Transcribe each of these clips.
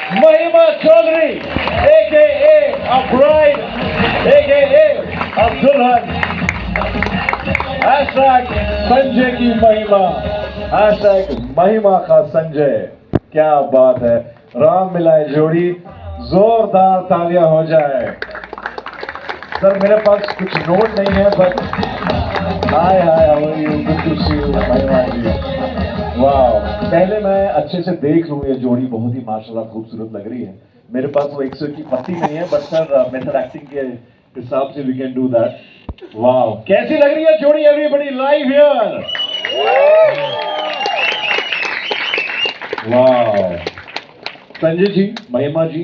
Mahima Chaudhary, aka a bride, aka a dulhan. Hashtag Sanjay की महिमा, hashtag महिमा का संजय. क्या बात है, राम मिलाए जोड़ी, जोरदार तालियां हो जाए. सर मेरे पास कुछ नोट नहीं है, but hi hi, how are you, good to see you Mahima ji. वाह, पहले मैं अच्छे से देख लूं, ये जोड़ी बहुत ही माशाल्लाह खूबसूरत लग रही है. मेरे पास वो 100 की पत्ती नहीं है, बट सर मेथड एक्टिंग के हिसाब से वी कैन डू दैट. वाह, कैसी लग रही है जोड़ी एवरीबॉडी लाइव हियर. वाह, संजय जी, महिमा जी,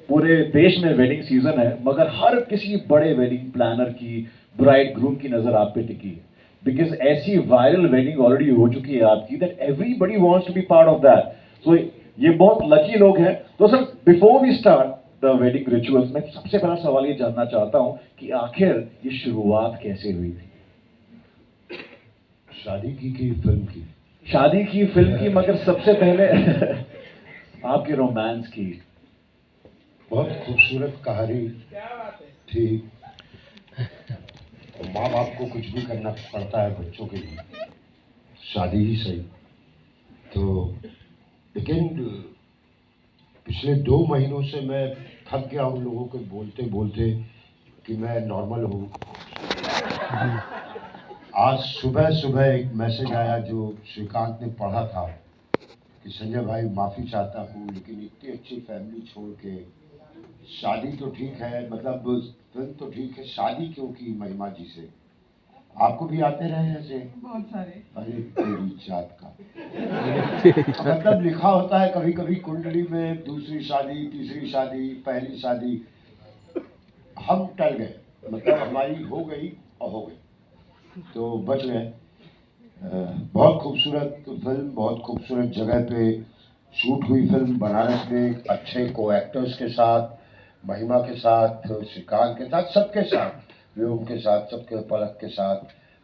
पूरे देश में वेडिंग सीजन है, मगर हर किसी बड़े वेडिंग प्लानर की, ब्राइड ग्रूम की नजर आप पे टिकी है. बिकॉज ऐसी वायरल वेडिंग ऑलरेडी हो चुकी है आपकी, that everybody wants to be part of that. So ये बहुत लकी लोग हैं. तो sir before we start the wedding rituals, मैं सबसे पहला सवाल ये जानना चाहता हूं कि आखिर ये शुरुआत कैसे हुई थी. शादी की फिल्म की. शादी की फिल्म की, मगर सबसे पहले आपके रोमांस की. बहुत खूबसूरत कहानी थी. माँ बाप को कुछ भी करना पड़ता है बच्चों के लिए, शादी ही सही. तो लेकिन पिछले 2 महीनों से मैं थक गया उन लोगों को बोलते बोलते कि मैं नॉर्मल हूँ. आज सुबह सुबह एक मैसेज आया जो श्रीकांत ने पढ़ा था कि संजय भाई माफ़ी चाहता हूँ, लेकिन इतनी अच्छी फैमिली छोड़ के शादी तो ठीक है, मतलब फिल्म तो ठीक है, शादी क्यों की महिमा जी से. आपको भी आते रहे ऐसे बहुत सारे. अरे तेरी जात का. मतलब लिखा होता है कभी कभी कुंडली में दूसरी शादी, तीसरी शादी, पहली शादी. हम टल गए, मतलब हमारी हो गई और हो गई तो बच गए. बहुत खूबसूरत फिल्म, बहुत खूबसूरत जगह पे शूट हुई फिल्म, बनारस में अच्छे को एक्टर्स के साथ, महिमा के साथ, श्रीकांत के साथ, सबके साथ, व्योम के साथ, सबके, पलक के साथ.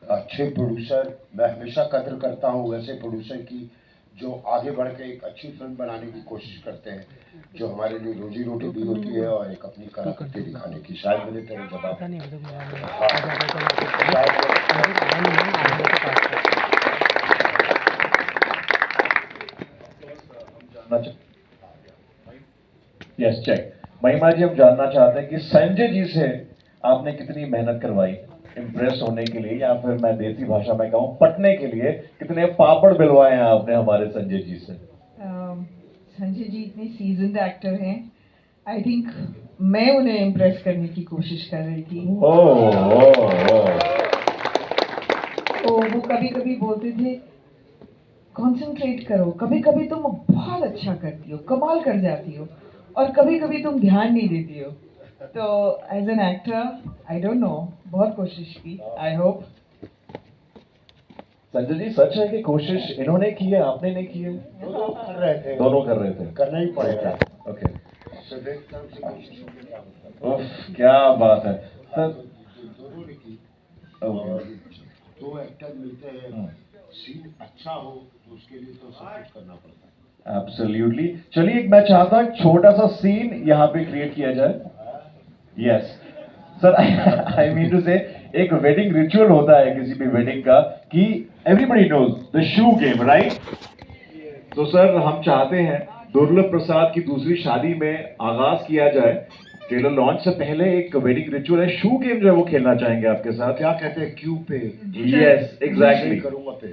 अच्छे प्रोड्यूसर, मैं हमेशा कदर करता हूँ वैसे प्रोड्यूसर की जो आगे बढ़ के एक अच्छी फिल्म बनाने की कोशिश करते हैं, जो हमारे लिए रोजी रोटी भी होती है और एक अपनी कलाकृति दिखाने की. शायद मैंने तेरे जवाब यस चेक. महिमा जी, हम जानना चाहते हैं कि संजय जी से आपने कितनी मेहनत करवाई इम्प्रेस होने के लिए, या फिर मैं देसी भाषा में कहूँ पटने के लिए, कितने पापड़ बिलवाए हैं आपने हमारे संजय जी से. संजय जी इतने सीजन्ड एक्टर हैं, आई थिंक मैं उन्हें इम्प्रेस करने की कोशिश कर रही थी. तो वो कभी कभी बोलते थे कंसंट्रेट करो, कभी कभी तुम बहुत अच्छा करती हो, कमाल कर जाती हो, और कभी कभी तुम ध्यान नहीं देती हो. तो as an actor I don't know, बहुत कोशिश की. I hope. संजय जी, सच है कि कोशिश इन्होंने की है, आपने नहीं की है? दोनों कर रहे थे. दोनों कर रहे थे. करना ही पड़ेगा. ओके. तरफ से कोशिश हो गया. क्या बात है सर. दोनों ने की. और 2 एक्टर मिलते हैं, सीन अच्छा हो तो उसके लिए तो सब कुछ करना पड़ता है. एब्सोल्युटली. चलिए, मैं चाहता हूं छोटा सा सीन यहाँ पे क्रिएट किया जाए. Yes sir, I mean to say एक वेडिंग रिचुअल होता है किसी भी वेडिंग का कि everybody knows the shoe game, right? तो सर हम चाहते हैं दुर्लभ प्रसाद की दूसरी शादी में आगाज किया जाए. ट्रेलर लॉन्च से पहले एक वेडिंग रिचुअल है, शू गेम जो है वो खेलना चाहेंगे आपके साथ. क्या कहते हैं क्यू पे? Yes exactly. करूंगा पे.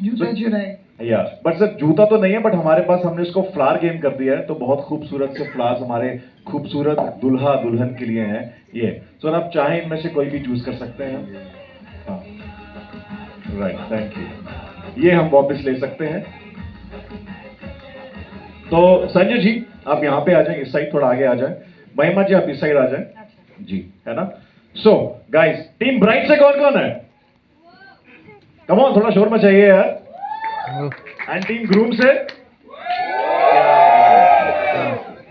जूता चुराए. या बट सर जूता तो नहीं है, बट हमारे पास हमने इसको फ्लावर गेम कर दिया है. तो बहुत खूबसूरत से फ्लावर्स हमारे खूबसूरत दुल्हा दुल्हन के लिए हैं ये. सर आप चाहें इनमें से कोई भी चूज कर सकते हैं. हाँ राइट, थैंक यू. ये हम वापस ले सकते हैं. तो संजय जी आप यहाँ पे आ जाए, इस साइड थोड़ा आगे आ जाए. महिमा जी आप इस साइड आ जाए जी, है ना? सो गाइस, टीम ब्राइट से कौन कौन है? कम ऑन, थोड़ा शोर मचाइए यार. एंड टीम ग्रूम से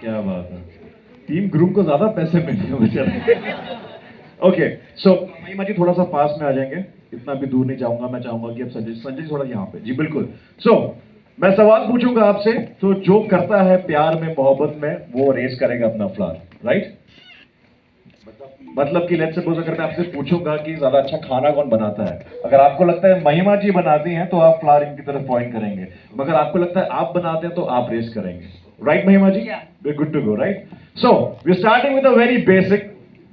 क्या बात है, टीम ग्रूम को ज्यादा पैसे मिले बेचारे. ओके, सो महिमा जी थोड़ा सा पास में आ जाएंगे, इतना भी दूर नहीं जाऊंगा. मैं चाहूंगा कि अब संजय जी थोड़ा यहाँ पे जी, बिल्कुल. सो मैं सवाल पूछूंगा आपसे, तो जो करता है प्यार में मोहब्बत में वो रेस करेगा अपना फ्लावर, राइट? मतलब कि लेट्स सपोज अगर मैं आपसे पूछूंगा कि ज्यादा अच्छा खाना कौन बनाता है, अगर आपको लगता है महिमा जी बनाती हैं तो आप फ्लावर की तरफ पॉइंट करेंगे, मगर आपको लगता है आप बनाते हैं तो आप रेस करेंगे, right Mahima ji? We good to go, right? So we starting with a very basic,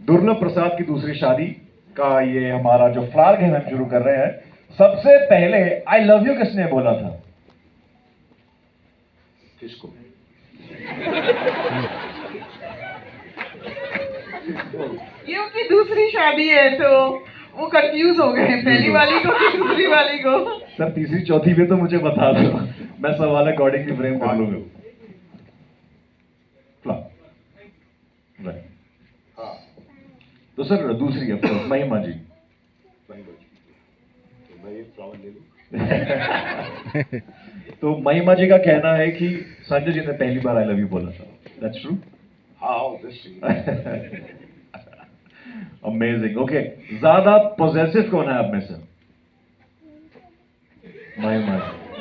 दुर्लभ प्रसाद की दूसरी शादी का ये हमारा जो फ्लावर गेम हम शुरू कर रहे हैं। सबसे पहले आई लव यू किसने बोला था? किसको? ये उनकी दूसरी शादी है तो वो कंफ्यूज हो गए, पहली वाली को कि दूसरी वाली को। सर तीसरी चौथी में तो मुझे बता दो, मैं सवाल अकॉर्डिंगली फ्रेम कर लूंगा। राइट, हाँ, तो सर दूसरी है महिमा जी। तो मैं एक फ्लावर ले लूं। तो महिमा जी का कहना है कि संजय जी ने पहली बार आई लव यू बोला था, दैट्स ट्रू? हाँ, ऑब्वियसली। Amazing, okay. ज्यादा पॉजेसिव कौन है आप में से?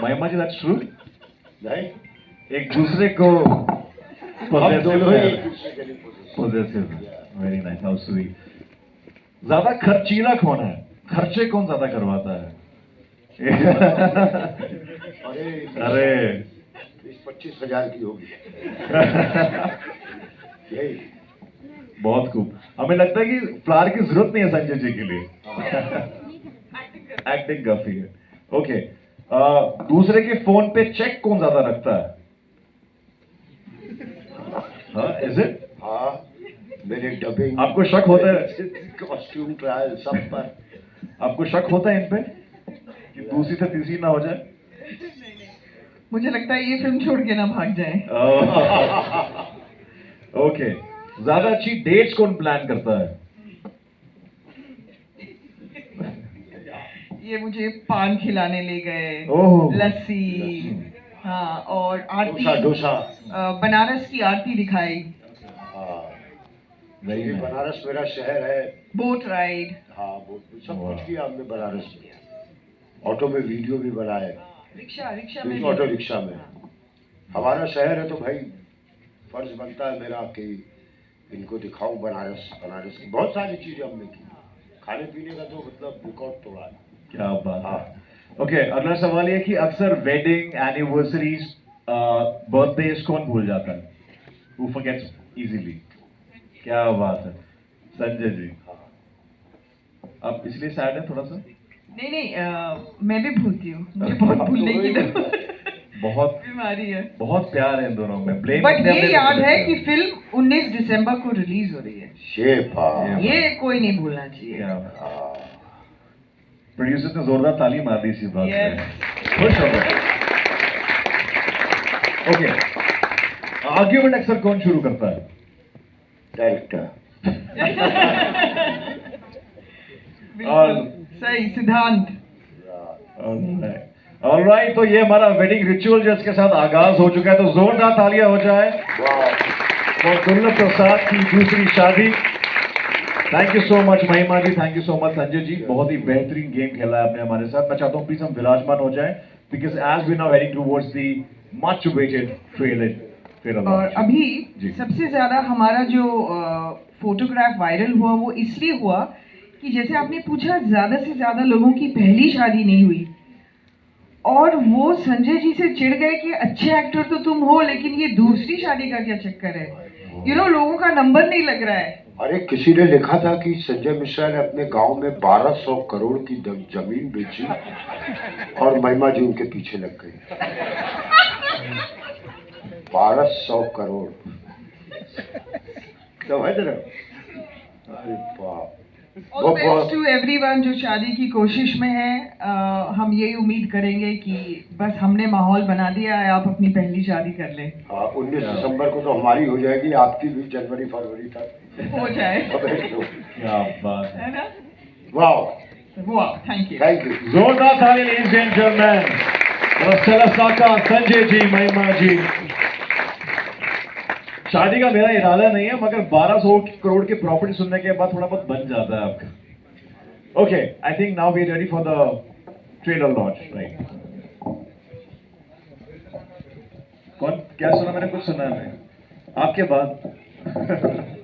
महिमा जी, दैट्स ट्रू? नहीं, एक दूसरे को हम दोनों ही एक दूसरे के लिए possessive, very nice, how sweet. ज्यादा खर्चीला कौन है? खर्चे कौन ज्यादा करवाता है? अरे 20-25 हजार की होगी। यही बहुत खूब। हमें लगता है कि फ्लावर की जरूरत नहीं है संजय जी के लिए, एक्टिंग काफी है। ओके, दूसरे के फोन पे चेक कौन ज्यादा रखता है? हाँ, इज इट? हाँ, मेरे डबिंग, आपको शक होता है? कॉस्ट्यूम ट्रायल सब पर आपको शक होता है इन पे कि दूसरी से तीसरी ना हो जाए? मुझे लगता है ये फिल्म छोड़ के ना भाग जाए। ओके, ज्यादा अच्छी डेट्स कौन प्लान करता है? ये मुझे पान खिलाने ले गए, ओह। लस्सी, हाँ, और आरती, डोसा। बनारस की आरती दिखाई, हाँ, Very ये nice. बनारस मेरा शहर है। बोट राइड, हाँ, वो सब वाह। कुछ किया हमने बनारस में। ऑटो में वीडियो भी बनाए, रिक्शा में ऑटो रिक्शा में। हमारा शहर है तो भाई फर्ज बनता है मेरा कि इनको दिखाऊं बनारस की बहुत सारी चीजें हमने की। खाने पीने का तो मतलब रिकॉर्ड तोड़ा है। क्या बात है। हाँ। ओके, अगला सवाल ये कि अक्सर वेडिंग, एनिवर्सरीज, बर्थडेज कौन भूल जाता है? Who forgets easily? क्या बात है संजय जी, आप इसलिए सैड है थोड़ा सा? नहीं, मैं भी भूलती हूँ, मुझे बहुत भूलने की बहुत बीमारी है। बहुत प्यार है इन दोनों में। ब्लेम बट ये याद है कि फिल्म 19 दिसंबर को रिलीज हो रही है, ये कोई नहीं भूलना चाहिए। प्रोड्यूसर ने जोरदार ताली मार दी इसी बात Yes. पे, खुश हो गए। ओके, आर्ग्यूमेंट अक्सर कौन शुरू करता है? डायरेक्टर। बिल्कुल सही सिद्धांत। ऑलराइट, तो ये हमारा वेडिंग रिचुअल जो इसके साथ आगाज हो चुका है, तो जोरदार तालियां हो जाए और दुर्लभ प्रसाद की दूसरी शादी। Thank you so much Mahima ji, thank you so much Sanjay ji, बहुत ही बेहतरीन गेम खेला है आपने हमारे साथ। मैं चाहता हूँ प्लीज हम विराजमान हो जाएं, because as we now heading towards the much waited trailer. और अभी सबसे ज्यादा हमारा जो फोटोग्राफ वायरल हुआ वो इसलिए हुआ कि जैसे आपने पूछा ज्यादा से ज्यादा लोगों की पहली शादी नहीं हुई, और वो संजय जी से चिढ़ गए कि अच्छे एक्टर तो तुम हो लेकिन ये दूसरी शादी का क्या चक्कर है, लोगों का नंबर नहीं लग रहा है। अरे किसी ने लिखा था कि संजय मिश्रा ने अपने गांव में 1200 करोड़ की जमीन बेची और महिमा जी उनके पीछे लग गई। 1200 करोड़, समझ रहे हो? अरे बाप। ऑल बेस्ट टू एवरीवन जो शादी की कोशिश में है। हम यही उम्मीद करेंगे कि बस हमने माहौल बना दिया है, आप अपनी पहली शादी कर लें। हाँ, 19 दिसंबर को तो हमारी हो जाएगी, आपकी भी जनवरी फरवरी तक हो जाए। क्या बात है ना? वाह, थैंक यू। जोरदार ताली ladies and gentleman, Sanjay ji, महिमा जी। शादी का मेरा इरादा नहीं है, मगर 1200 करोड़ की प्रॉपर्टी सुनने के बाद थोड़ा बहुत बन जाता है आपका। Okay, I think now we are ready for the trailer launch, right? कौन क्या सुना? मैंने कुछ सुना नहीं आपके बाद